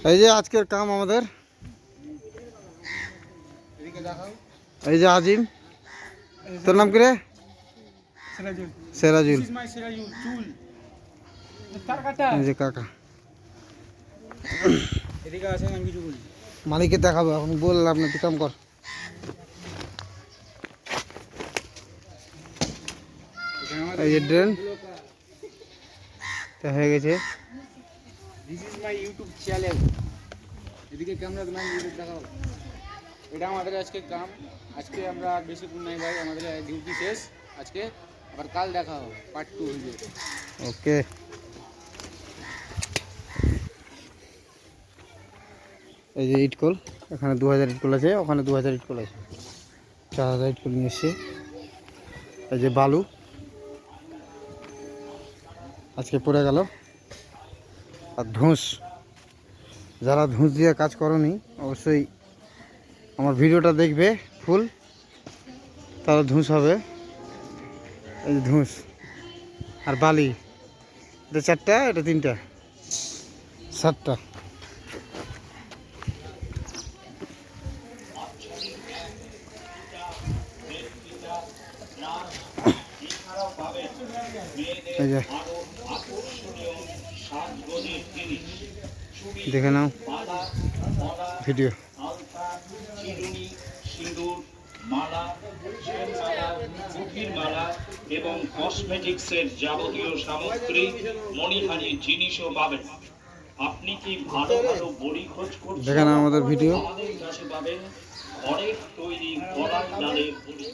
এই যে আজকের কাম আমাদের, এই যে আজিম, তোর নাম কি রে? সেরাজুল। এই যে কাকা, মালিককে দেখাবো এখন, বললাম না তুই কাম কর। এই যে ড্রেন হয়ে গেছে। This is my YouTube channel. এদিকে ক্যামেরা ম্যান ইউটিউব দেখাও। এটা আমাদের আজকে কাম। আজকে আমরা বেশিক্ষণ নাই ভাই, আমাদের ডিউটি শেষ আজকে। আবার কাল দেখা হবে, পার্ট 2 হইবে। ওকে। এই যে ইটকল, এখানে 2000 ইটকল আছে, ওখানে 2000 ইটকল আছে, 4000 ইটকল নিয়ে এসছে। এই যে বালু আজকে পড়ে গেল। আর ধুঁস, যারা ধুঁস দিয়ে কাজ করনি অবশ্যই আমার ভিডিওটা দেখবে ফুল, তাহলে ধুঁস হবে। এই যে ধুঁস আর বালি, এটা 4টা, এটা 3টা, 7টা। এই যে দেখে নাও ভিডিও। মালা, মুখের মালা এবং কসমেটিক্সের যাবতীয় সামগ্রী, মণিহারি জিনিসও পাবেন। আপনি কি ভালো ভালো বড়ি খোঁজ করছেন? দেখে নাও আমাদের ভিডিও। আমাদের কাছে পাবেন অনেক তৈরি গলার ডালের বড়ি।